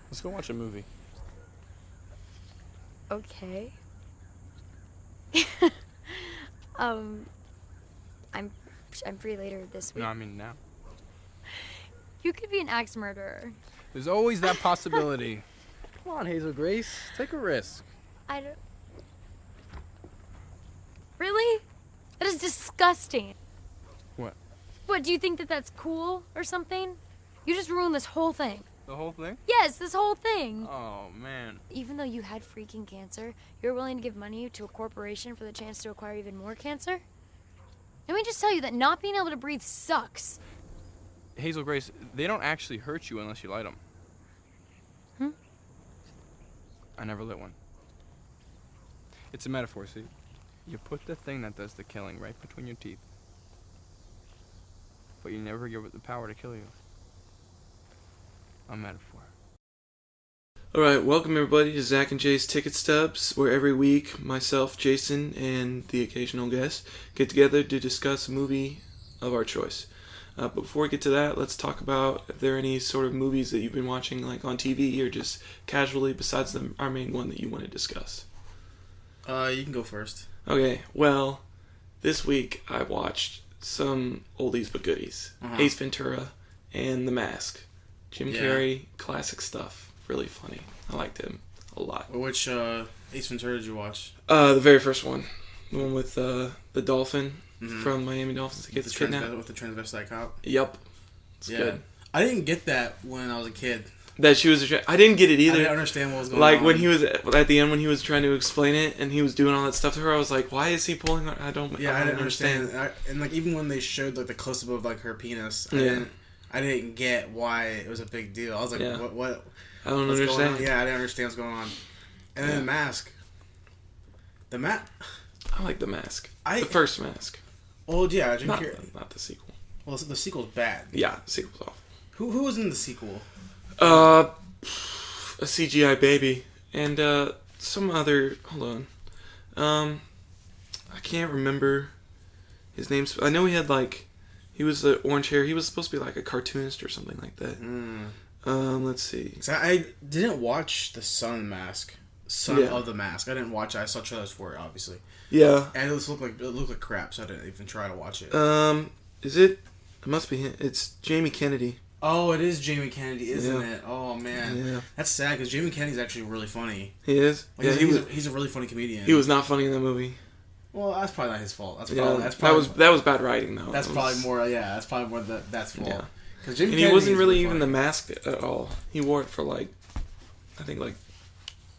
Let's go watch a movie. Okay. um, I'm free later this week. No, I mean now. You could be an axe murderer. There's always that possibility. Come on, Hazel Grace. Take a risk. I don't... Really? That is disgusting. What? What, do you think that that's cool or something? You just ruined this whole thing. The whole thing? Yes, this whole thing. Oh, man. Even though you had freaking cancer, you're willing to give money to a corporation for the chance to acquire even more cancer? Let me just tell you that not being able to breathe sucks. Hazel Grace, they don't actually hurt you unless you light them. I never lit one. It's a metaphor, see? You put the thing that does the killing right between your teeth. But you never give it the power to kill you. A metaphor. Alright, welcome everybody to Zach and Jay's Ticket Stubs, where every week myself, Jason, and the occasional guest get together to discuss a movie of our choice. But before we get to that, let's talk about if there are any sort of movies that you've been watching like on TV or just casually besides our main one that you want to discuss. You can go first. Okay, well, this week I watched some oldies but goodies. Ace Ventura and The Mask. Jim Carrey, classic stuff. Really funny. I liked him a lot. Which Ace Ventura did you watch? The very first one. The one with the dolphin from Miami Dolphins that gets kidnapped. With the transvestite cop? Yep. It's good. I didn't get that when I was a kid. That she was I didn't get it either. I didn't understand what was going on. Like when he was at the end when he was trying to explain it and he was doing all that stuff to her, I was like, why is he pulling her? I don't understand. And like even when they showed like the close up of like her penis, I didn't get why it was a big deal. I was like, what? I don't understand. Yeah, I didn't understand what's going on. And then The Mask. I like The Mask. The first Mask. Oh yeah, Jim Carrey. Not the sequel. Well, the sequel's bad. Yeah, the sequel's awful. Who was in the sequel? A CGI baby and some other. Hold on. I can't remember his name. I know he had he was the orange hair. He was supposed to be like a cartoonist or something like that. Let's see. So I didn't watch the Son of the Mask. I didn't watch it. I saw trailers for it, obviously. Yeah. And it looked like crap, so I didn't even try to watch it. Is it? It must be him. It's Jamie Kennedy. Oh, it is Jamie Kennedy, isn't it? Oh man, yeah. That's sad because Jamie Kennedy's actually really funny. He is. He's a really funny comedian. He was not funny in that movie. Well, that's probably not his fault. That was bad writing though. That's probably more. Yeah, that's probably more that's fault. Yeah. Because Jamie and Kennedy he wasn't really funny. even the mask at all. He wore it for I think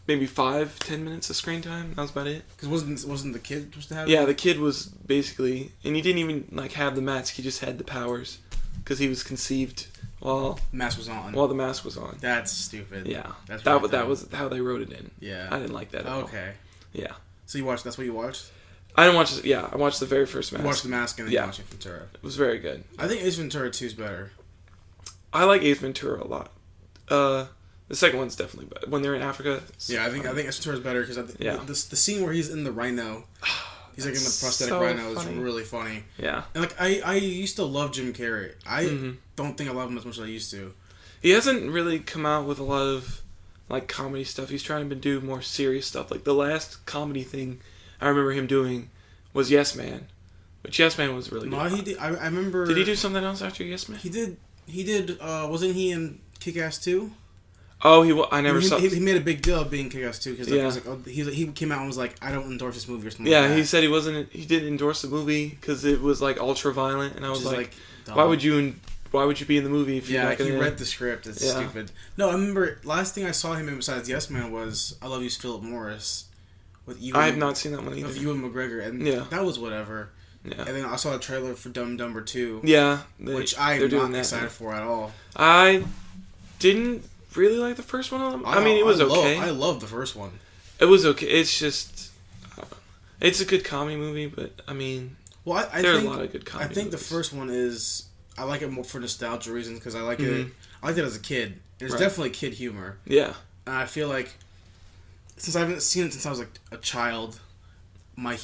maybe 5-10 minutes of screen time. That was about it. Because wasn't the kid supposed to have? Yeah, the kid was basically, and he didn't even have the mask. He just had the powers because he was conceived while the mask was on. While the mask was on. That's stupid. Yeah, that was how they wrote it in. Yeah, I didn't like that at all. Okay. Yeah. So you watched? That's what you watched? I didn't watch. Yeah, I watched the very first Mask. You watched The Mask and then you watched Ace Ventura. It was very good. I think Ace Ventura 2 is better. I like Ace Ventura a lot. The second one's definitely better. When they're in Africa. Yeah, I think Ace Ventura is better because the scene where he's in the rhino, he's in the prosthetic rhino is really funny. Yeah. And I used to love Jim Carrey. I don't think I love him as much as I used to. He hasn't really come out with a lot of comedy stuff. He's trying to do more serious stuff. The last comedy thing I remember him doing was Yes Man. But Yes Man was really good. No, he did. I remember. Did he do something else after Yes Man? He did. Wasn't he in Kick-Ass 2? Oh, I never saw. He made a big deal of being Kick-Ass 2 because he came out and was like, I don't endorse this movie or something. Yeah, he said he didn't endorse the movie because it was ultra violent, and I was like why would you be in the movie if you're not gonna... he read the script. It's stupid. No, I remember last thing I saw him in besides Yes Man was I Love You, Philip Morris. With I have not seen that one either. With Ewan McGregor, and that was whatever. Yeah. And then I saw a trailer for Dumb and Dumber 2. Yeah. Which I'm not excited for at all. I didn't really like the first one. I mean, it was okay. I love the first one. It was okay. It's just... it's a good comedy movie, but, I mean... Well, there are a lot of good comedy movies. The first one is... I like it more for nostalgia reasons, because I like it... I liked it as a kid. It's definitely kid humor. Yeah. And I feel like... Since I haven't seen it since I was a child, my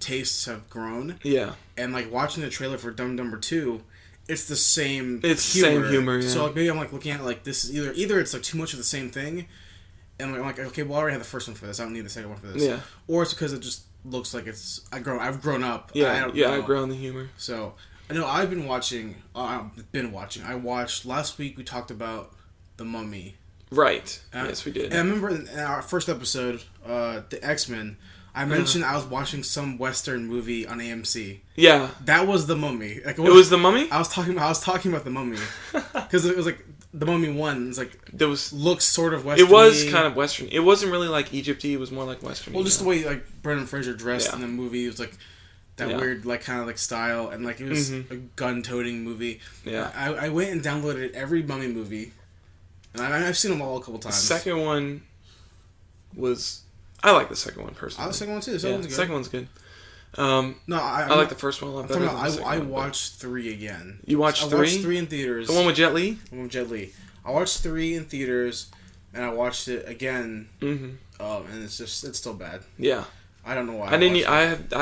tastes have grown. Yeah. And watching the trailer for Dumb and Dumber 2, it's the same. It's the same humor. Yeah. So like, maybe I'm like looking at it like this is either it's like too much of the same thing, and I'm like okay, well I already have the first one for this. I don't need the second one for this. Yeah. Or it's because it just looks like I've grown up. Yeah. I've grown the humor. So I know I've been watching. I watched last week. We talked about The Mummy. Right. Yes, we did. And I remember in our first episode, the X-Men. I mentioned I was watching some Western movie on AMC. Yeah. That was The Mummy. Like, it was The Mummy? I was talking about The Mummy. Because it was like, The Mummy 1 is like, looks sort of Western. It was kind of Western. It wasn't really like Egypt-y. It was more like Western. Well, just the way like Brendan Fraser dressed in the movie. It was like that weird like kind of like style. And like it was a gun-toting movie. Yeah. I went and downloaded every Mummy movie. And I've seen them all a couple times. The second one was... I like the second one personally. I like the second one too. The second one's good. No, I like the first one a lot better. Than the second I one, watched 3 again. You watched 3? I watched 3 in theaters. The one with Jet Li? The one with Jet Li. I watched 3 in theaters, and I watched it again. And it's still bad. Yeah. I don't know why. I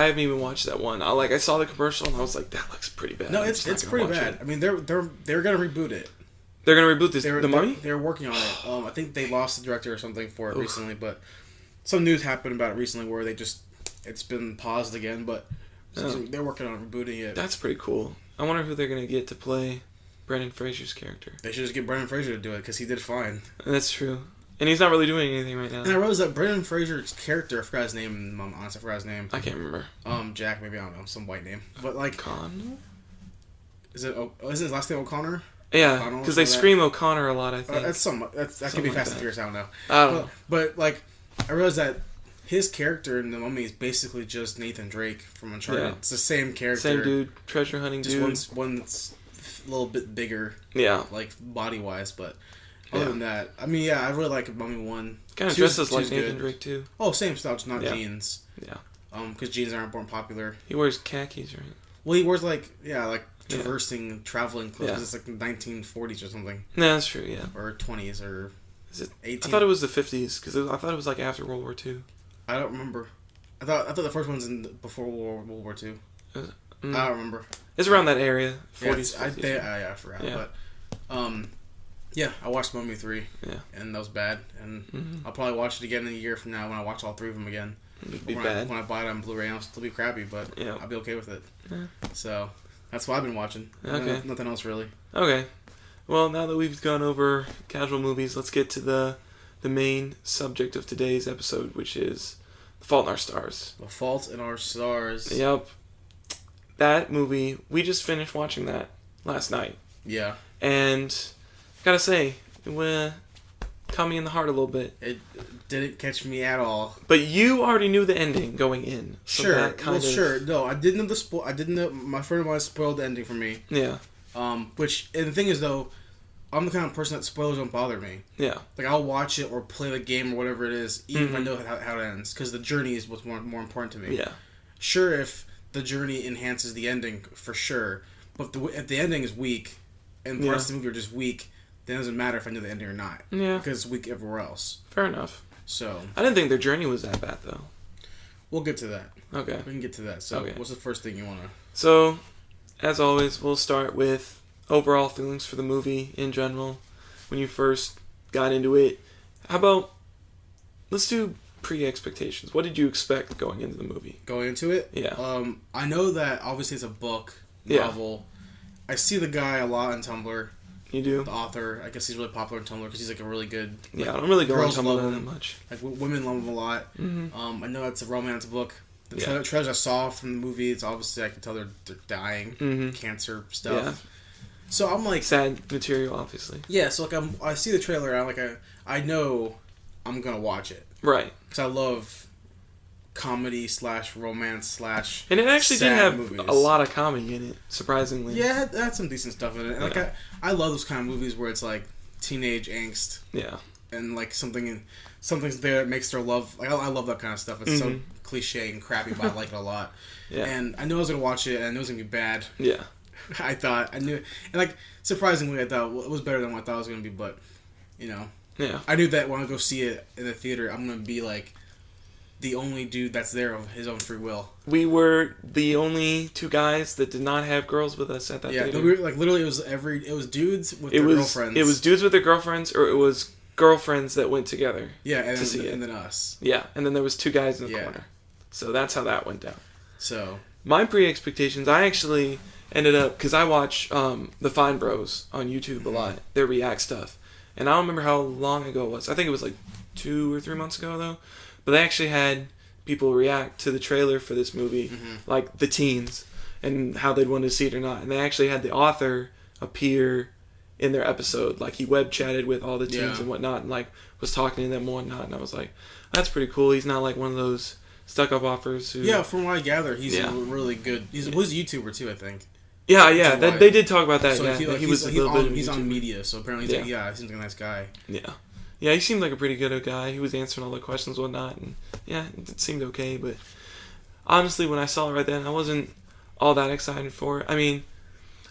haven't even watched that one. I saw the commercial and I was like, that looks pretty bad. No, it's pretty bad. I mean, they're gonna reboot it. They're gonna reboot The Mummy? They're working on it. I think they lost the director or something for it recently, but some news happened about it recently where it's been paused again, but they're working on rebooting it. That's pretty cool. I wonder who they're gonna get to play Brendan Fraser's character. They should just get Brendan Fraser to do it because he did fine. That's true. And he's not really doing anything right now. And I realized that Brendan Fraser's character, I forgot his name. I'm honest, I forgot his name. I can't remember. Jack, maybe, I don't know, some white name. But like, Connor? Is his last name O'Connor? Yeah, because they scream O'Connor a lot, I think. That could be Fast and Furious, I don't know. I don't know. But like, I realized that his character in The Mummy is basically just Nathan Drake from Uncharted. Yeah. It's the same character. Same dude, treasure hunting dude. Just one's a little bit bigger. Yeah. Like, body-wise, but other than that, I mean, yeah, I really like Mummy 1. Kind of dresses like Nathan Drake, too. Oh, same style, just not jeans. Yeah. Because jeans aren't born popular. He wears khakis, right? Well, he wears, traversing, traveling clothes. Yeah. It's like the 1940s or something. No, that's true, yeah. Or 20s, or... Is it 18? I thought it was the 50s, because I thought it was, after World War II. I don't remember. I thought the first one's before World War II. I don't remember. It's around that area. 40s, 50s. I forgot. Yeah. But, yeah, I watched Mummy 3. Yeah. And that was bad. And I'll probably watch it again in a year from now when I watch all 3 of them again. It'd be bad. When I buy it on Blu-ray, it'll still be crappy, but I'll be okay with it. Yeah. So, that's what I've been watching. Okay. Nothing else, really. Okay. Well, now that we've gone over casual movies, let's get to the main subject of today's episode, which is The Fault in Our Stars. The Fault in Our Stars. Yep. That movie, we just finished watching that last night. Yeah. And, gotta say, it caught me in the heart a little bit. It didn't catch me at all. But you already knew the ending going in. So sure. Sure. No, I didn't know I didn't know. My friend of mine spoiled the ending for me. Yeah. And the thing is, though, I'm the kind of person that spoilers don't bother me. Yeah. Like, I'll watch it or play the game or whatever it is, even if I know how it ends. Because the journey is what's more important to me. Yeah. Sure, if the journey enhances the ending, for sure. But if the ending is weak, and parts of the movie are just weak, then it doesn't matter if I know the ending or not. Yeah. Because it's weak everywhere else. Fair enough. So. I didn't think their journey was that bad, though. We'll get to that. Okay. We can get to that. So, what's the first thing you want to... So, as always, we'll start with overall feelings for the movie in general. When you first got into it. How about... Let's do pre-expectations. What did you expect going into the movie? Going into it? Yeah. I know that obviously it's a book, novel. I see the guy a lot on Tumblr. You do? The author. I guess he's really popular on Tumblr because he's like a really good... I don't really go on Tumblr that much. Like, women love him a lot. Mm-hmm. I know it's a romance book. The trailers I saw from the movie, it's obviously, I can tell they're dying. Cancer stuff. Yeah. So I'm like... Sad material, obviously. Yeah, so like I see the trailer and I know I'm going to watch it. Right. Because I love comedy / romance / and it actually did have movies. A lot of comedy in it, surprisingly. Yeah, it had some decent stuff in it. And I love those kind of movies where it's like teenage angst. Yeah. And like something's there that makes their love... Like, I love that kind of stuff. It's so cliche and crappy, but I like it a lot. Yeah. And I knew I was going to watch it, and I knew it was going to be bad. Yeah. I knew... And like, surprisingly, I thought it was better than what I thought it was going to be, but, you know... Yeah. I knew that when I go see it in the theater, I'm going to be like... the only dude that's there of his own free will. We were the only two guys that did not have girls with us at that theater. Yeah, we were, like literally it was dudes with their girlfriends. It was dudes with their girlfriends, or it was girlfriends that went together. Yeah, and to see it. And then us. Yeah, and then there was two guys in the corner. So that's how that went down. So my pre-expectations, I actually ended up, because I watch the Fine Bros on YouTube a lot, their React stuff, and I don't remember how long ago it was. I think it was like 2 or 3 months ago though. But they actually had people react to the trailer for this movie, like the teens, and how they'd want to see it or not. And they actually had the author appear in their episode. Like, he web chatted with all the teens and whatnot, and like was talking to them and whatnot. And I was like, that's pretty cool. He's not like one of those stuck-up authors who... Yeah, from what I gather, he's really good. He was a YouTuber too, I think. Yeah, they did talk about that. So yeah, he's on media, so apparently he seems like a nice guy. Yeah. Yeah, he seemed like a pretty good guy. He was answering all the questions and whatnot, and yeah, it seemed okay. But honestly, when I saw it right then, I wasn't all that excited for it. I mean,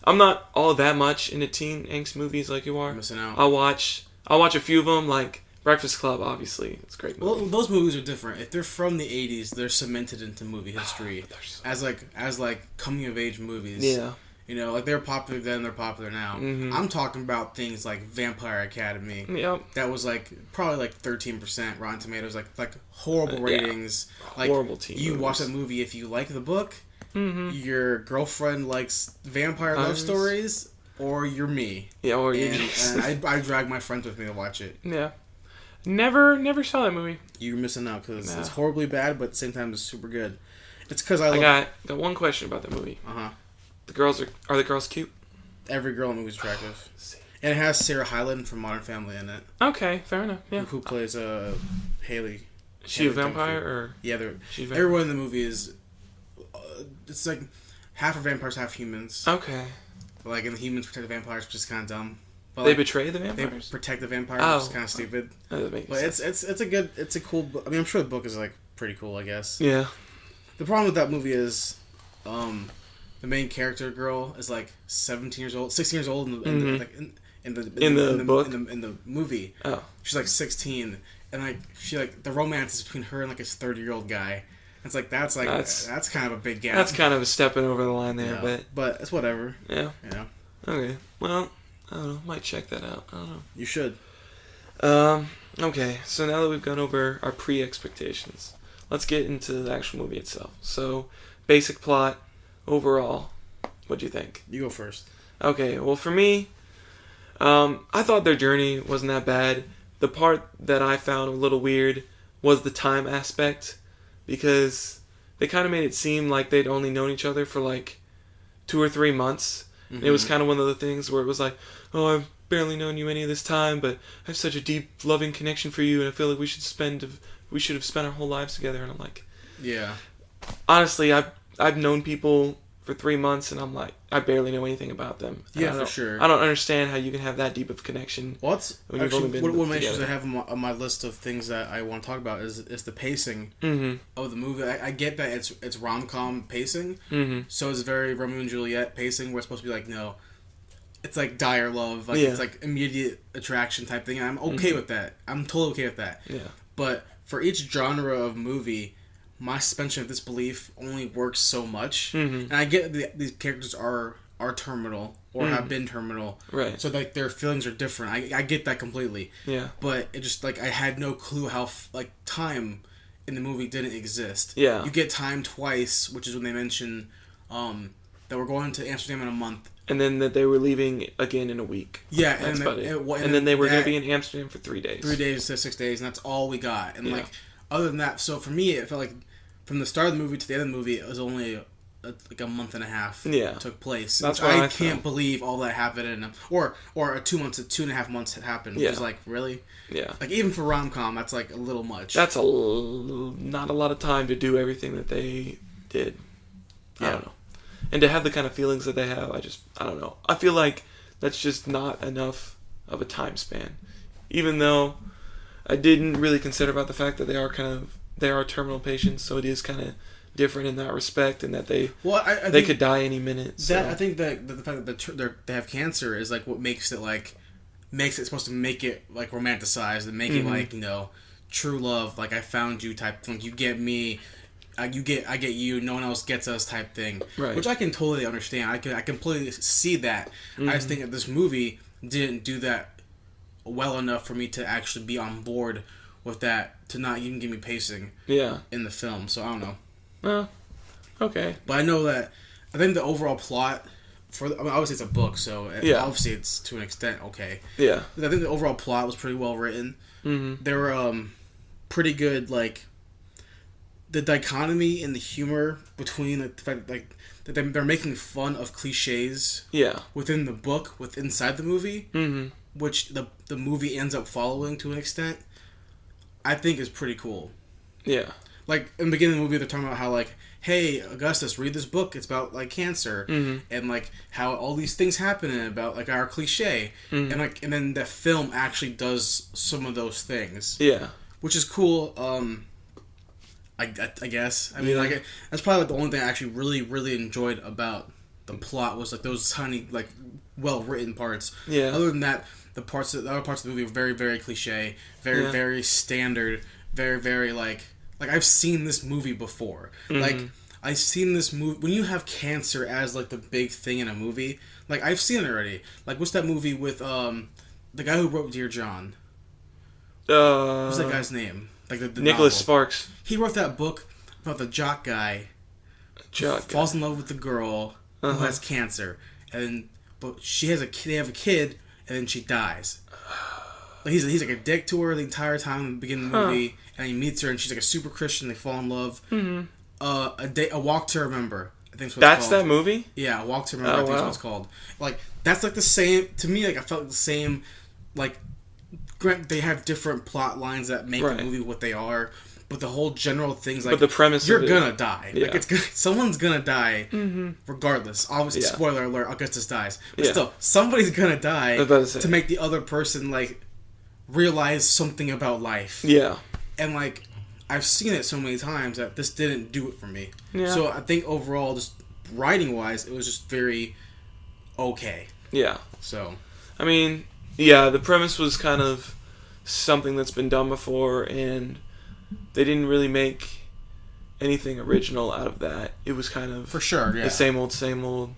I'm not all that much into teen angst movies like you are. You're missing out. I'll watch a few of them, like Breakfast Club, obviously. It's a great movie. Well, those movies are different. If they're from the 80s, they're cemented into movie history as coming of age movies. Yeah. You know, like, they're popular then, they're popular now. Mm-hmm. I'm talking about things like Vampire Academy. Yep. That was, like, probably, like, 13% Rotten Tomatoes. Like horrible ratings. Yeah. Like, horrible teen you movies. watch that movie if you like the book, your girlfriend likes vampire love stories, or you're me. Yeah, or you and I drag my friends with me to watch it. Yeah. Never saw that movie. You're missing out, because it's horribly bad, but at the same time, it's super good. It's because I got one question about the movie. Uh-huh. The girls are the girls cute? Every girl in the movie is attractive. And it has Sarah Hyland from Modern Family in it. Okay, fair enough. Yeah. Who plays Haley. Is she a vampire or? Yeah, everyone in the movie is. It's like half are vampires, half humans. Okay. Like, and the humans protect the vampires, which is kind of dumb. But they like, betray the vampires. They protect the vampires, which is kind of stupid. That makes sense. But it's a cool book. I mean, I'm sure the book is like pretty cool, I guess. Yeah. The problem with that movie is, the main character girl is like 16 years old in the book? in the movie. Oh. She's like 16, and like the romance is between her and like this 30-year-old guy. It's like that's kind of a big gap. That's kind of a stepping over the line there, but it's whatever. Yeah. Yeah. Okay. Well, I don't know. Might check that out. I don't know. You should. Okay. So now that we've gone over our pre-expectations, let's get into the actual movie itself. So, basic plot. Overall, what do you think? You go first. Okay, well for me, I thought their journey wasn't that bad. The part that I found a little weird was the time aspect, because they kind of made it seem like they'd only known each other for like 2 or 3 months. Mm-hmm. And it was kind of one of the things where it was like, oh, I've barely known you any of this time, but I have such a deep, loving connection for you, and I feel like we should have spent our whole lives together. And I'm like, yeah. Honestly, I've known people for 3 months, and I'm like, I barely know anything about them. Yeah, for sure. I don't understand how you can have that deep of a connection. Well, that's actually one of my issues I have on my list of things that I want to talk about is the pacing of the movie. I get that it's rom-com pacing, so it's very Romeo and Juliet pacing, where it's supposed to be like, no, it's like dire love, like it's like immediate attraction type thing. And I'm okay with that. I'm totally okay with that. Yeah. But for each genre of movie, my suspension of disbelief only works so much. And I get these characters are terminal or have been terminal, right? So like their feelings are different. I get that completely. Yeah. But it just like I had no clue how time in the movie didn't exist. Yeah. You get time twice, which is when they mention that we're going to Amsterdam in a month. And then that they were leaving again in a week. Yeah, that's about it. And then they were going to be in Amsterdam for 3 days. 3 days to 6 days, and that's all we got. And like, other than that, so for me, it felt like from the start of the movie to the end of the movie, it was only like a month and a half. Took place. That's why I can't believe all that happened in or 2.5 months had happened. Which is like, really? Yeah. Like, even for rom-com, that's like a little much. That's not a lot of time to do everything that they did. I don't know. And to have the kind of feelings that they have, I don't know. I feel like that's just not enough of a time span. Even though I didn't really consider about the fact that they are terminal patients, so it is kind of different in that respect, and that they could die any minute. So. I think that the fact that they have cancer is like what makes it supposed to make it like romanticized and make it like, true love, like I found you type thing. You get me, I get you. No one else gets us type thing. Right. Which I can totally understand. I completely see that. Mm-hmm. I just think that this movie didn't do that well enough for me to actually be on board with that, to not even give me pacing. Yeah. In the film, so I don't know. Well, okay. But I know that I think the overall plot obviously it's a book, so obviously it's to an extent okay. Yeah. I think the overall plot was pretty well written. Mm-hmm. There were pretty good, like, the dichotomy in the humor between the fact that they're making fun of cliches. Yeah. Within the book, inside the movie, which the movie ends up following to an extent. I think is pretty cool. Yeah. Like in the beginning of the movie, they're talking about how, like, hey, Augustus, read this book. It's about, like, cancer, and, like, how all these things happen and about, like, our cliche, and then the film actually does some of those things. Yeah, which is cool. I guess. I mean, like, that's probably like the only thing I actually really, really enjoyed about the plot was, like, those tiny, like, well written parts. Yeah. Other than that, the other parts of the movie were very, very cliche, very, very standard, very, very like I've seen this movie before. Like, I've seen this movie when you have cancer as, like, the big thing in a movie. Like, I've seen it already. Like, what's that movie with the guy who wrote Dear John? What's that guy's name? Like the Nicholas novel. Sparks. He wrote that book about the jock guy. Falls in love with the girl who has cancer, but they have a kid, and then she dies. Like, he's like a dick to her the entire time in the beginning of the movie, and he meets her, and she's like a super Christian. They fall in love. A Walk to Remember, I think is what it's called. That's that movie? Yeah, A Walk to Remember, I think is what it's called. Like, that's like the same to me. Like, I felt like the same. Like, they have different plot lines that make the movie what they are, but the whole general thing's like, but the premise you're gonna die. Yeah. Like, someone's gonna die, regardless. Obviously, spoiler alert, Augustus dies, but still, somebody's gonna die to make the other person, like, realize something about life. Yeah, and, like, I've seen it so many times that this didn't do it for me. Yeah. So I think overall, just writing wise, it was just very okay. Yeah. So, I mean, yeah, the premise was kind of something that's been done before, and they didn't really make anything original out of that. It was kind of for sure, the same old.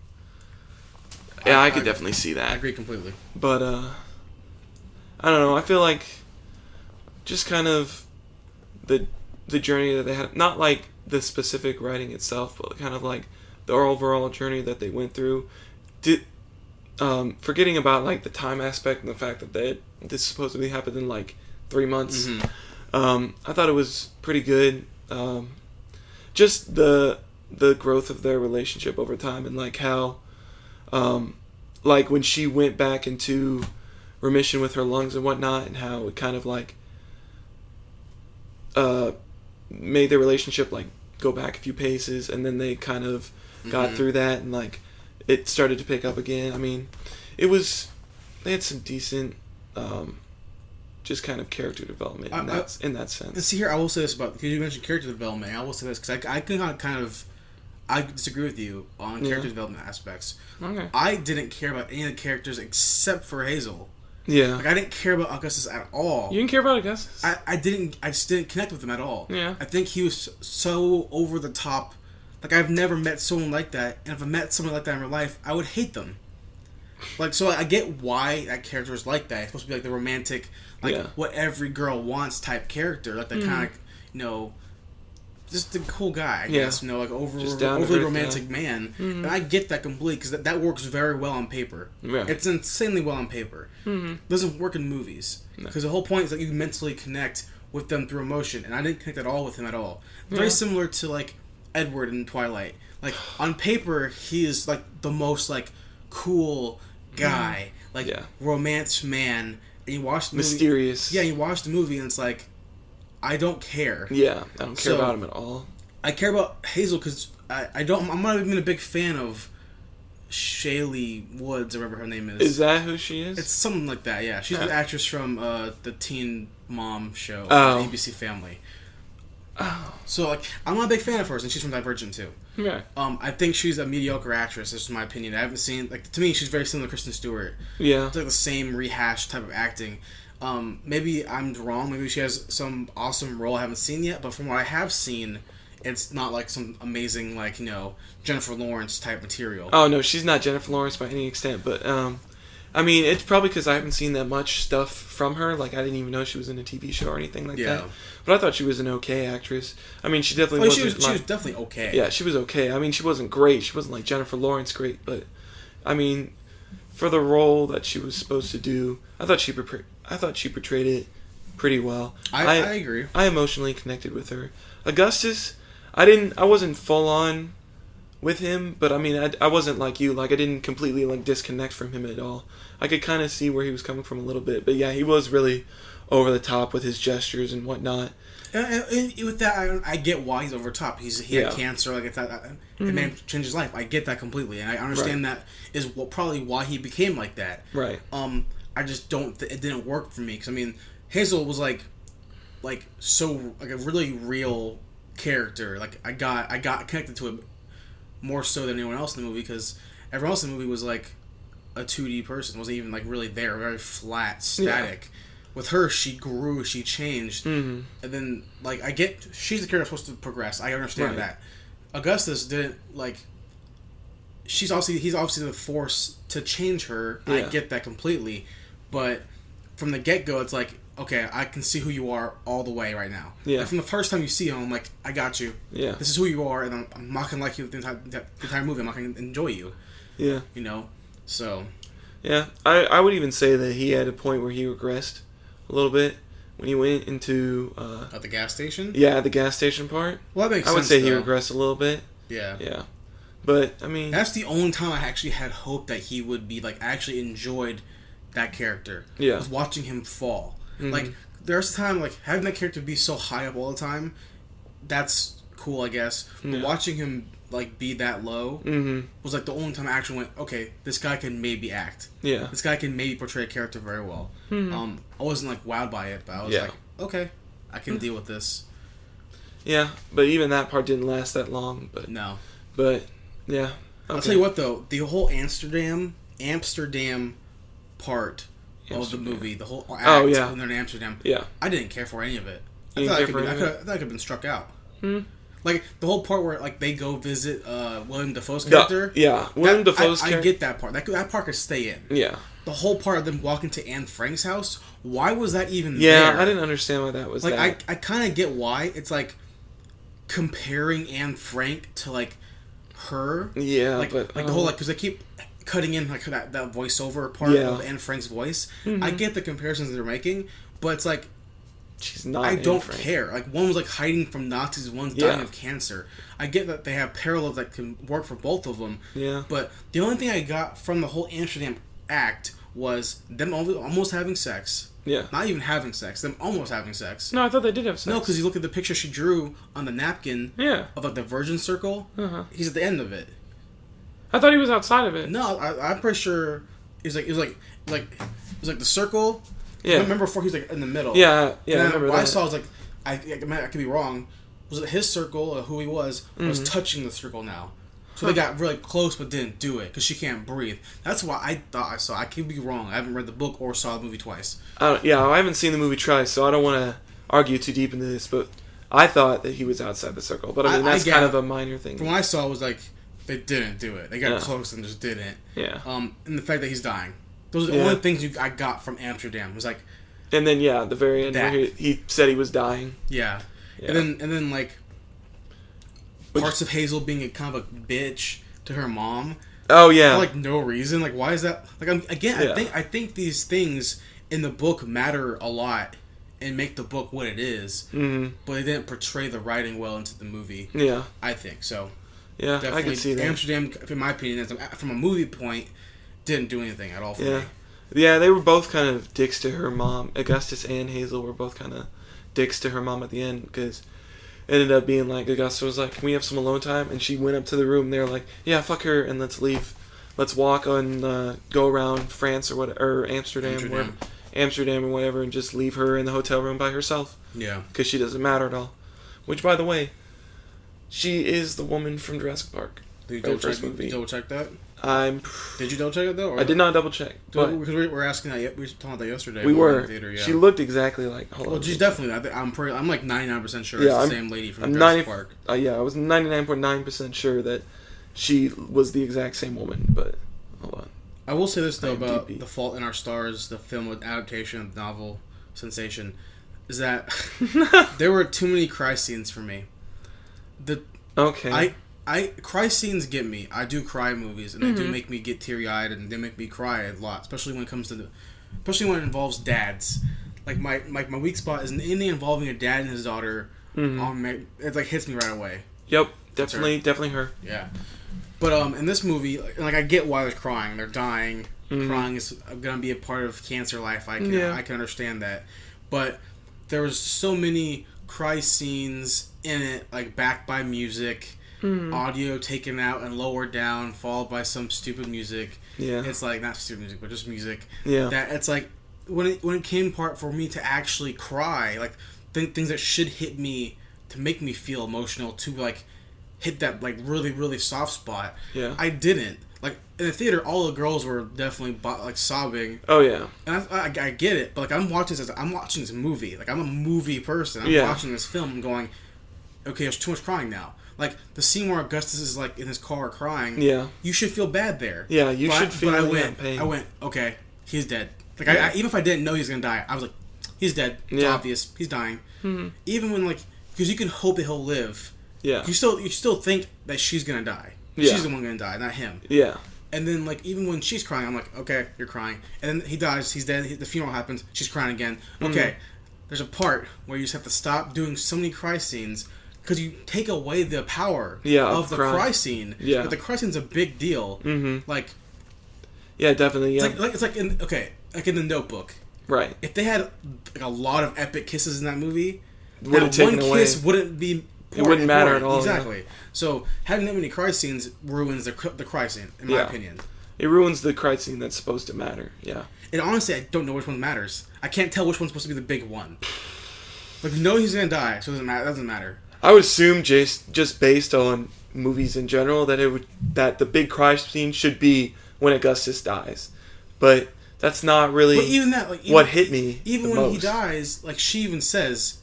Yeah, I could definitely see that. I agree completely. But I don't know. I feel like just kind of the journey that they had, not like the specific writing itself, but kind of like the overall journey that they went through. Forgetting about, like, the time aspect and the fact that this supposedly happened in, like, 3 months. I thought it was pretty good. Just the growth of their relationship over time, and, like, how, like, when she went back into remission with her lungs and whatnot, and how it kind of, like, made their relationship, like, go back a few paces, and then they kind of got through that, and, like, it started to pick up again. I mean, they had some decent, just kind of character development in that sense. See, here, I will say this because you mentioned character development. I will say this because I disagree with you on character development aspects. Okay. I didn't care about any of the characters except for Hazel. Yeah. Like, I didn't care about Augustus at all. You didn't care about Augustus? I just didn't connect with him at all. Yeah. I think he was so over the top. Like, I've never met someone like that, and if I met someone like that in real life, I would hate them. Like, so I get why that character is like that. It's supposed to be like the romantic, like, what every girl wants type character. Like, the kind of, just a cool guy, I guess. Like, overly romantic man. And I get that completely, because that works very well on paper. Yeah. It's insanely well on paper. It doesn't work in movies. Because the whole point is that you mentally connect with them through emotion, and I didn't connect at all with him at all. Very similar to, like, Edward in Twilight. Like, on paper, he is, like, the most, like, cool guy. Like, romance man. And you watch the movie. Mysterious. Yeah, you watch the movie, and it's like, I don't care. Yeah, I don't care about him at all. I care about Hazel because I'm not even a big fan of Shailene Woods, or whatever her name is. Is that who she is? It's something like that, yeah. She's the actress from the Teen Mom show on ABC Family. Oh. So, like, I'm not a big fan of hers, and she's from Divergent, too. Yeah. I think she's a mediocre actress, this is my opinion. I haven't seen, like, to me, she's very similar to Kristen Stewart. Yeah. It's like the same rehash type of acting. Maybe I'm wrong. Maybe she has some awesome role I haven't seen yet. But from what I have seen, it's not like some amazing, like, Jennifer Lawrence type material. Oh no, she's not Jennifer Lawrence by any extent. But I mean, it's probably because I haven't seen that much stuff from her. Like, I didn't even know she was in a TV show or anything like that. But I thought she was an okay actress. I mean, she definitely wasn't. She was definitely okay. Yeah, she was okay. I mean, she wasn't great. She wasn't like Jennifer Lawrence great. But I mean, for the role that she was supposed to do, I thought she portrayed it pretty well. I agree. I emotionally connected with her. Augustus, I wasn't full on with him, but I mean, I wasn't like you. Like, I didn't completely like disconnect from him at all. I could kind of see where he was coming from a little bit, but yeah, he was really over the top with his gestures and whatnot. And with that, I get why he's over the top. He had cancer. Like, if that it may change his life. I get that completely, and I understand that is probably why he became like that. Right. I just don't. It didn't work for me because I mean, Hazel was like so like a really real character. Like I got connected to it more so than anyone else in the movie because everyone else in the movie was like a 2D person, wasn't even like really there, very flat, static. Yeah. With her, she grew, she changed, and then like I get she's the character supposed to progress. I understand that. Augustus didn't like. He's obviously the force to change her. Yeah. I get that completely, but from the get go, it's like, okay, I can see who you are all the way right now. Yeah. Like from the first time you see him, I'm like, I got you. Yeah. This is who you are, and I'm not gonna like you the entire movie. I'm not gonna enjoy you. Yeah. So. Yeah, I would even say that he had a point where he regressed a little bit when he went into at the gas station. Yeah, the gas station part. Well, that makes sense. I would say he regressed a little bit. Yeah. Yeah. But I mean, that's the only time I actually had hope that he would be like. I actually enjoyed that character. Yeah. I was watching him fall. Mm-hmm. Like there's a time like having that character be so high up all the time. That's cool, I guess. But watching him like be that low was like the only time I actually went, okay, this guy can maybe act. Yeah. This guy can maybe portray a character very well. Mm-hmm. I wasn't like wowed by it, but I was like, okay, I can deal with this. Yeah, but even that part didn't last that long. But no. But yeah. Okay. I'll tell you what though, the whole Amsterdam part of the movie, the whole act when they're in Amsterdam. Yeah. I didn't care for any of it. I thought I could have been struck out. Like the whole part where like they go visit William Dafoe's character. William Dafoe's character. I get that part. That part could stay in. Yeah. The whole part of them walking to Anne Frank's house. Why was that even there? Yeah, I didn't understand why that was. Like I kind of get why it's like comparing Anne Frank to like her. Yeah, but the whole because they keep cutting in like that voiceover part of Anne Frank's voice. Mm-hmm. I get the comparisons they're making, but it's like. She's not. I don't care. Like one was like hiding from Nazis, one's dying of cancer. I get that they have parallels that can work for both of them. Yeah. But the only thing I got from the whole Amsterdam act was them almost having sex. Yeah. Not even having sex. Them almost having sex. No, I thought they did have sex. No, because you look at the picture she drew on the napkin. Yeah. Of like the virgin circle. Uh-huh. He's at the end of it. I thought he was outside of it. No, I'm pretty sure it was like the circle. Yeah. I remember before he was like in the middle. Yeah, yeah. I remember what I saw was like, I could be wrong. Was it his circle or who he was touching the circle now? So they got really close but didn't do it because she can't breathe. That's why I thought I saw. I could be wrong. I haven't read the book or saw the movie twice. I haven't seen the movie twice, so I don't want to argue too deep into this. But I thought that he was outside the circle. But I mean, that's kind of a minor thing. From what I saw was like they didn't do it. They got close and just didn't. Yeah. And the fact that he's dying. Those are the only things I got from Amsterdam. It was like, and then the very end where he said he was dying. Yeah. And then like parts of Hazel being a kind of a bitch to her mom. Oh yeah. For like no reason. Like why is that? Like I think these things in the book matter a lot and make the book what it is. Mm-hmm. But they didn't portray the writing well into the movie. Yeah. I think so. Yeah, definitely. I can see that. Amsterdam, in my opinion, from a movie point, didn't do anything at all for me. Yeah, they were both kind of dicks to her mom. Augustus and Hazel were both kind of dicks to her mom at the end because it ended up being like Augustus was like, "Can we have some alone time?" And she went up to the room. And they were like, "Yeah, fuck her, and let's leave. Let's walk and go around France or Amsterdam or whatever, and just leave her in the hotel room by herself." Yeah, because she doesn't matter at all. Which, by the way, she is the woman from Jurassic Park. Did you double check that? Did you double check it though? Or? I did not double check. But because we were asking that. We were talking about that yesterday. We were. In the theater, yeah. She looked exactly like. Well, she's definitely. I'm like 99% sure it's the same lady from Jurassic Park. Yeah, I was 99.9% sure that she was the exact same woman. But hold on. I will say this though about The Fault in Our Stars, the film adaptation of the novel sensation, is that there were too many cry scenes for me. Cry scenes get me. I do cry in movies, and they do make me get teary eyed, and they make me cry a lot, especially when it involves dads. Like my weak spot is anything involving a dad and his daughter. It like hits me right away. Yep, definitely her. Yeah, but in this movie, like I get why they're crying. They're dying. Crying is gonna be a part of cancer life. I can understand that, but there was so many cry scenes in it, like backed by music. Audio taken out and lowered down, followed by some stupid music. Yeah, it's like not stupid music, but just music. Yeah, that it's like when it came part for me to actually cry, like things that should hit me to make me feel emotional, to like hit that like really really soft spot. Yeah, I didn't. Like in the theater, all the girls were definitely like sobbing. Oh yeah, and I get it, but like I'm watching this movie. Like I'm a movie person. I'm watching this film and going, okay, there's too much crying now. Like, the scene where Augustus is, like, in his car crying. Yeah. You should feel bad there. Yeah, you should feel pain. I went, okay, he's dead. Like, even if I didn't know he was going to die, I was like, he's dead. It's obvious. He's dying. Mm-hmm. Even when, like, because you can hope that he'll live. Yeah. You still think that she's going to die. Yeah. She's the one going to die, not him. Yeah. And then, like, even when she's crying, I'm like, okay, you're crying. And then he dies. He's dead. The funeral happens. She's crying again. Okay. There's a part where you just have to stop doing so many cry scenes because you take away the power of the cry scene. Yeah. But the cry scene's a big deal. Mm-hmm. Like... Yeah, definitely, yeah. It's like in The Notebook. Right. If they had like a lot of epic kisses in that movie, that one kiss wouldn't be... It wouldn't matter at all. Exactly. Yeah. So, having that many cry scenes ruins the cry scene, in my opinion. It ruins the cry scene that's supposed to matter, yeah. And honestly, I don't know which one matters. I can't tell which one's supposed to be the big one. Like, you know he's gonna die, so it doesn't matter. I would assume just based on movies in general that the big cry scene should be when Augustus dies, but that's not really. But even that, like, what hit me. Even when he dies, like she even says,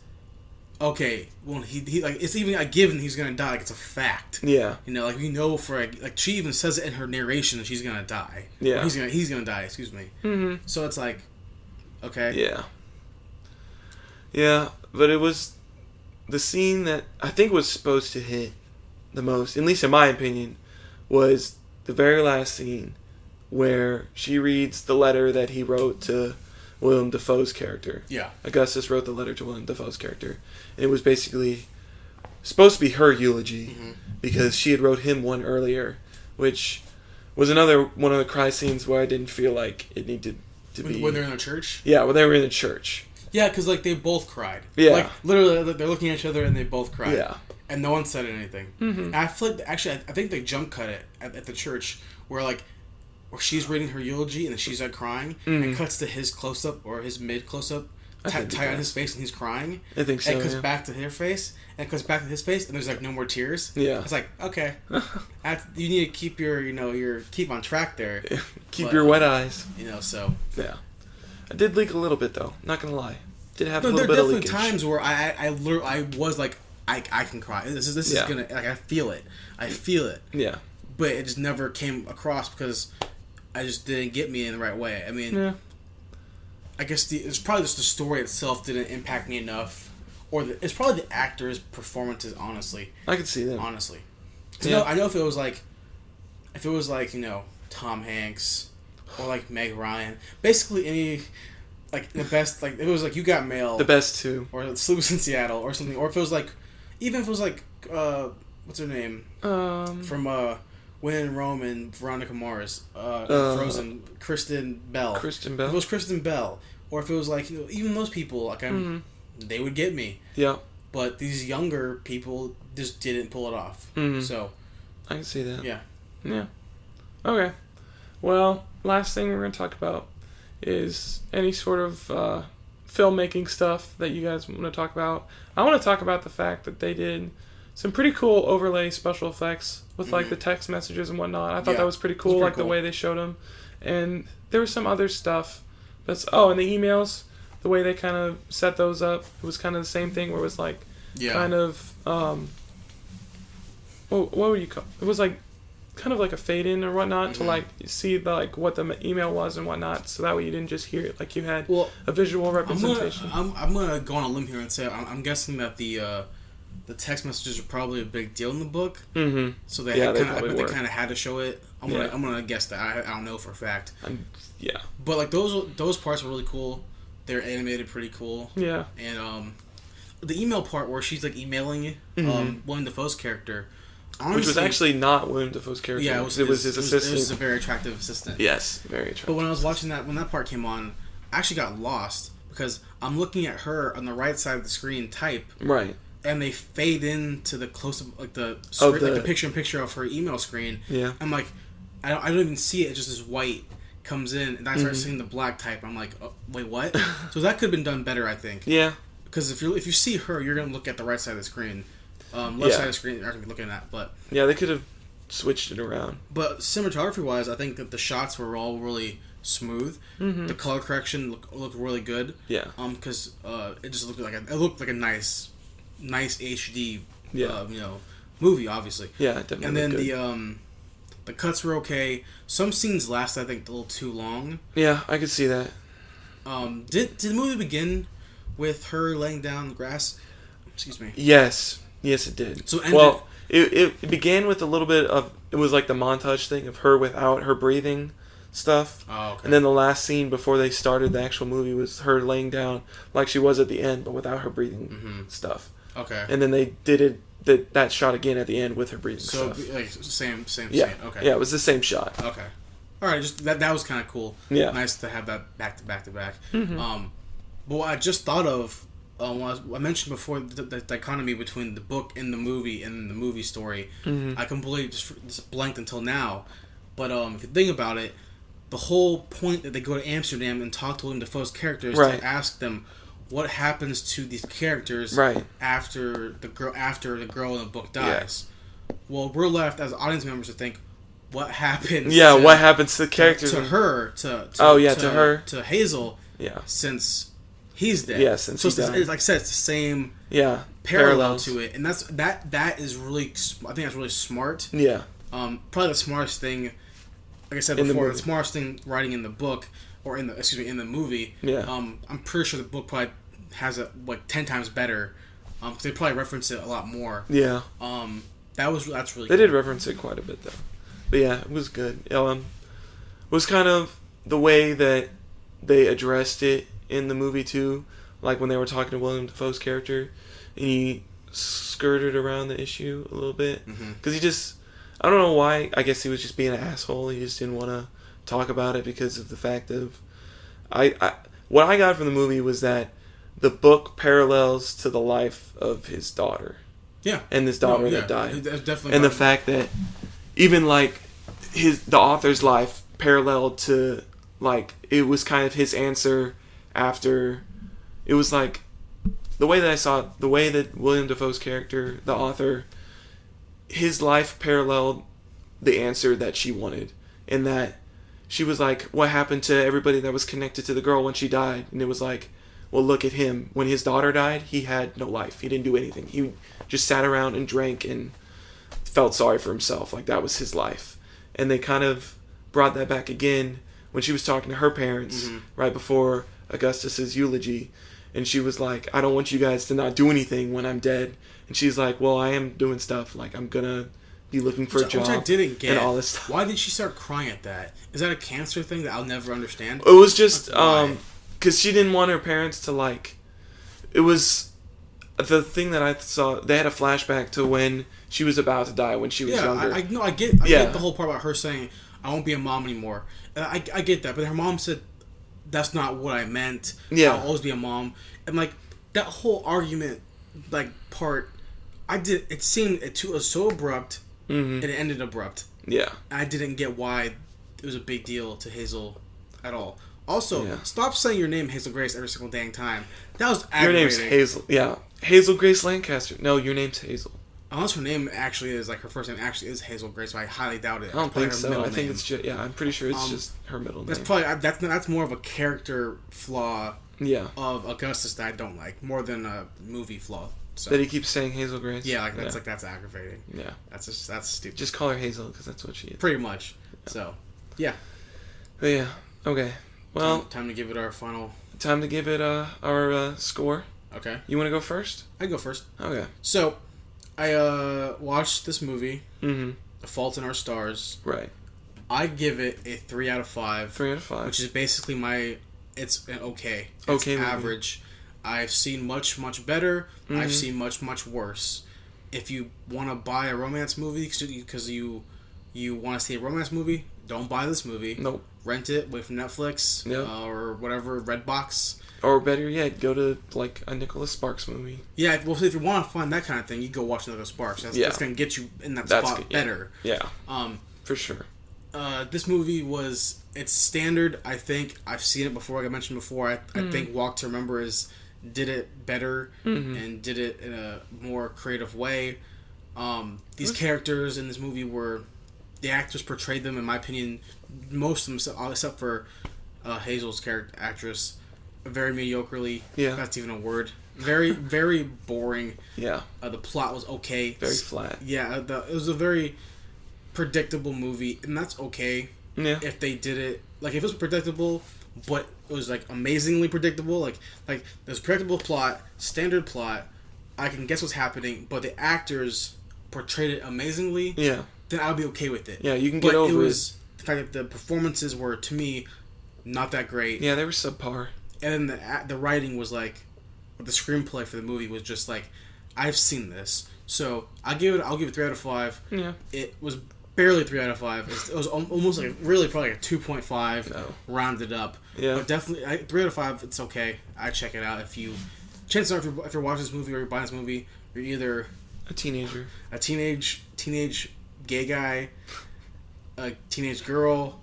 "Okay, well he like it's even a given he's gonna die. Like it's a fact. Yeah, you know, like we know for like she even says it in her narration that she's gonna die. Yeah, or he's gonna die. Excuse me. Mm-hmm. So it's like, okay. Yeah. Yeah, but it was. The scene that I think was supposed to hit the most, at least in my opinion, was the very last scene where she reads the letter that he wrote to Willem Dafoe's character. Yeah. Augustus wrote the letter to Willem Dafoe's character. And it was basically supposed to be her eulogy because she had wrote him one earlier, which was another one of the cry scenes where I didn't feel like it needed to be... When they're in the church? Yeah, when they were in the church. Yeah, because, like, they both cried. Yeah. Like, literally, they're looking at each other and they both cried. Yeah. And no one said anything. Mm-hmm. And I feel like, actually, I think they jump cut it at the church where she's reading her eulogy and then she's, like, crying. Mm-hmm. And cuts to his close-up or his mid-close-up, tight on his face and he's crying. I think so, and it cuts back to her face, and it cuts back to his face, and there's, like, no more tears. Yeah. It's like, okay. You need to keep keep on track there. Keep your wet eyes. You know, so. Yeah. I did leak a little bit, though. Not gonna lie. Did have a little bit of leakage. There are definitely times where I was like, I can cry. This is gonna, like, I feel it. Yeah. But it just never came across because I just didn't get me in the right way. I mean, I guess it's probably just the story itself didn't impact me enough, or it's probably the actors' performances. Honestly, I could see that. Honestly, I know if it was like you know Tom Hanks or like Meg Ryan, basically any. Like, the best, like, if it was, like, You Got Mail. The best, too. Or Sleepless in Seattle or something. Or if it was, like, even if it was, like, what's her name? From, When in Rome and Veronica Mars. Frozen. Kristen Bell. Kristen Bell? If it was Kristen Bell. Or if it was, like, you know, even those people, like, they would get me. Yeah. But these younger people just didn't pull it off. Mm-hmm. So. I can see that. Yeah. Yeah. Okay. Well, last thing we're going to talk about is any sort of filmmaking stuff that you guys want to talk about. I want to talk about the fact that they did some pretty cool overlay special effects with like the text messages and whatnot. I thought that was pretty cool, like the way they showed them. And there was some other stuff. And the emails, the way they kind of set those up, it was kind of the same thing where it was like kind of what would you call it? It was like kind of like a fade in or whatnot to like see the, like what the email was and whatnot, so that way you didn't just hear it, like you had a visual representation. I'm gonna go on a limb here and say I'm guessing that the text messages are probably a big deal in the book. Mm-hmm. So they kind of had to show it. I'm gonna guess that. I don't know for a fact. But like those parts were really cool. They're animated pretty cool. Yeah. And the email part where she's like emailing Willem Dafoe's character. Honestly, which was actually not Willem Dafoe's character. Yeah, it was his assistant. It was a very attractive assistant. Yes, very attractive. But when I was watching that, when that part came on, I actually got lost because I'm looking at her on the right side of the screen type. Right. And they fade into the close-up, like the screen, like the picture-in-picture of her email screen. Yeah. I'm like, I don't even see it. It's just this white comes in, and I start seeing the black type. I'm like, oh, wait, what? So that could have been done better, I think. Yeah. Because if you see her, you're gonna look at the right side of the screen. Left side of the screen, you're not gonna be looking at. But yeah, they could have switched it around. But cinematography-wise, I think that the shots were all really smooth. Mm-hmm. The color correction looked really good. Yeah. Because it just looked like a nice HD. Movie, obviously. Yeah, definitely. And then the cuts were okay. Some scenes last, I think, a little too long. Yeah, I could see that. Did the movie begin with her laying down on the grass? Excuse me. Yes, it did. So it began with a little bit of, it was like the montage thing of her without her breathing stuff. Oh, okay. And then the last scene before they started the actual movie was her laying down like she was at the end, but without her breathing stuff. Okay. And then they did that shot again at the end with her breathing stuff. So like same scene. Okay. Yeah, it was the same shot. Okay. All right, just that was kind of cool. Yeah. Nice to have that back to back to back. Mm-hmm. But what I just thought of, I mentioned before the dichotomy between the book and the movie and the movie story. Mm-hmm. I completely just blanked until now. But if you think about it, the whole point that they go to Amsterdam and talk to Willem Dafoe's characters to ask them what happens to these characters after the girl in the book dies. Yeah. Well, we're left as audience members to think, what happens? Yeah, what happens to the characters? To her, to her, to Hazel. Yeah, since he's dead. Yeah, since he's dead. Like I said, it's the same. Yeah, parallel to it, and that is really. I think that's really smart. Yeah. Probably the smartest thing. Like I said before, the smartest thing writing in the book or in the movie. Yeah. I'm pretty sure the book probably has it like 10 times better. They probably reference it a lot more. Yeah. That's really. They did reference it quite a bit though. But yeah, it was good. It was kind of the way that they addressed it in the movie too, like when they were talking to Willem Dafoe's character, and he skirted around the issue a little bit because he just, I don't know why. I guess he was just being an asshole. He just didn't want to talk about it because of the fact of, what I got from the movie was that the book parallels to the life of his daughter. Yeah. And this daughter that died. Definitely. And the fact that even like the author's life paralleled to, like, it was kind of his answer after, it was like the way that I saw it, the way that Willem Dafoe's character, the author, his life paralleled the answer that she wanted, in that she was like, what happened to everybody that was connected to the girl when she died? And it was like, well, look at him. When his daughter died, he had no life. He didn't do anything. He just sat around and drank and felt sorry for himself. Like, that was his life. And they kind of brought that back again when she was talking to her parents right before Augustus's eulogy. And she was like, I don't want you guys to not do anything when I'm dead. And she's like, well, I am doing stuff. Like, I'm going to be looking for a job. Which I didn't get. And all this stuff. Why did she start crying at that? Is that a cancer thing that I'll never understand? It was just, because she didn't want her parents to, like, it was the thing that I saw. They had a flashback to when she was about to die when she was younger. I get the whole part about her saying, I won't be a mom anymore. I get that, but her mom said, that's not what I meant. Yeah. I'll always be a mom. And, like, that whole argument, like, part, it was so abrupt, and it ended abrupt. Yeah. I didn't get why it was a big deal to Hazel at all. Also, stop saying your name Hazel Grace every single dang time. That was aggravating. Your name's Hazel. Yeah. Hazel Grace Lancaster. No, your name's Hazel. Unless her name actually is, like, her first name actually is Hazel Grace, but I highly doubt it. I don't think her so. middle I think name. it's just, I'm pretty sure it's just her middle That's name. probably, that's more of a character flaw Yeah. of Augustus that I don't like, more than a movie flaw. So. That he keeps saying Hazel Grace? Yeah, like, that's aggravating. Yeah. That's stupid. Just call her Hazel, because that's what she is. Pretty much. Yeah. So, yeah. But yeah, okay. Well, time to give it our final... Time to give it our score. Okay. You want to go first? I go first. Okay. So, I watched this movie, Mm-hmm. The Fault in Our Stars. Right. I give it a 3 out of 5. 3 out of 5. Which is basically it's an okay. It's okay average. Movie. I've seen much better. Mm-hmm. I've seen much worse. If you want to buy a romance movie because you want to see a romance movie, don't buy this movie. Nope. Rent it, wait from Netflix or whatever, Redbox. Or better yet, go to like a Nicholas Sparks movie. Yeah, well, if you want to find that kind of thing, you go watch Nicholas Sparks. That's going to get you in that spot better. Yeah. For sure. This movie it's standard. I think I've seen it before. Like I mentioned before, I think Walk to Remember did it better and did it in a more creative way. These characters in this movie the actors portrayed them, in my opinion, most of them, except for Hazel's actress, very mediocrely. Yeah. If that's even a word. Very, very boring. Yeah. The plot was okay. Very flat. Yeah, it was a very predictable movie, and that's okay. Yeah. If they did it, like, if it was predictable, but it was, like, amazingly predictable, like there's predictable plot, standard plot, I can guess what's happening, but the actors portrayed it amazingly, yeah, then I'll be okay with it. Yeah, you can get over it. But it was the fact that the performances were, to me, not that great. Yeah, they were subpar. And then the writing was, like, the screenplay for the movie was just, like, I've seen this. So, I'll give it 3 out of 5. Yeah. It was barely 3 out of 5. It was almost like really probably like a 2.5 rounded up. Yeah. But definitely 3 out of 5. It's okay. I check it out. Chances are if you're watching this movie or you're buying this movie, you're either a teenager, a teenage gay guy, a teenage girl,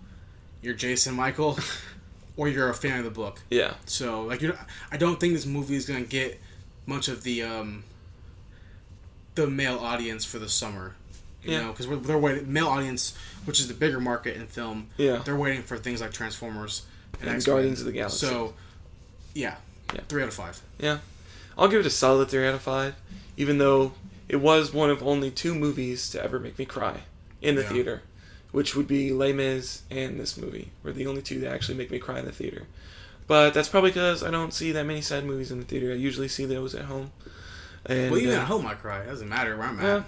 you're Jason Michael, or you're a fan of the book. Yeah. So like I don't think this movie is gonna get much of the male audience for the summer. You know, because they're waiting. Male audience, which is the bigger market in film, they're waiting for things like Transformers and Guardians of the Galaxy. So, yeah, 3 out of 5. Yeah, I'll give it a solid 3 out of 5, even though it was one of only 2 movies to ever make me cry in the theater, which would be Les Mis and this movie, were the only 2 that actually make me cry in the theater. But that's probably because I don't see that many sad movies in the theater. I usually see those at home. And, well, even at home I cry. It doesn't matter where I'm at.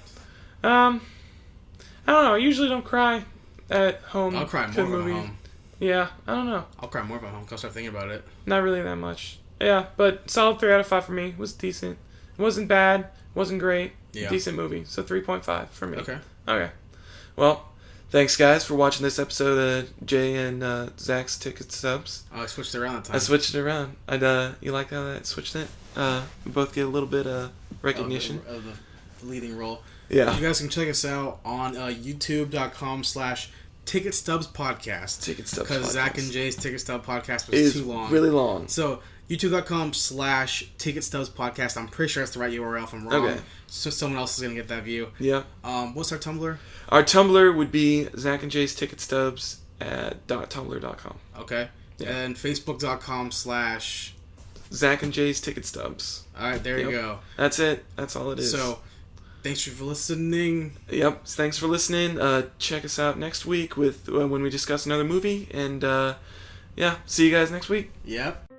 I don't know. I usually don't cry at home. I'll cry more at home. Yeah, I don't know. I'll cry more at home because I start thinking about it. Not really that much. Yeah, but solid 3 out of 5 for me. It was decent. It wasn't bad. It wasn't great. Yeah. Decent movie. So 3.5 for me. Okay. Well, thanks guys for watching this episode of Jay and Zach's Ticket Stubs. Oh, I switched it around that time. I switched it around. You like how I switched it? We both get a little bit of recognition. Of the leading role. Yeah. You guys can check us out on youtube.com/TicketStubsPodcast. Ticket Stubs Because Podcast. Zach and Jay's Ticket Stub Podcast was too long. Really long. So, youtube.com/TicketStubsPodcast. I'm pretty sure that's the right URL if I'm wrong. Okay. So someone else is going to get that view. Yeah. What's our Tumblr? Our Tumblr would be Zach and Jay's Ticket Stubs at .tumblr.com. Okay. Yeah. And Facebook.com/ Zach and Jay's Ticket Stubs. Alright, there you go. That's it. That's all it is. So, thanks for listening. Yep. Thanks for listening. Check us out next week with when we discuss another movie. And, see you guys next week. Yep.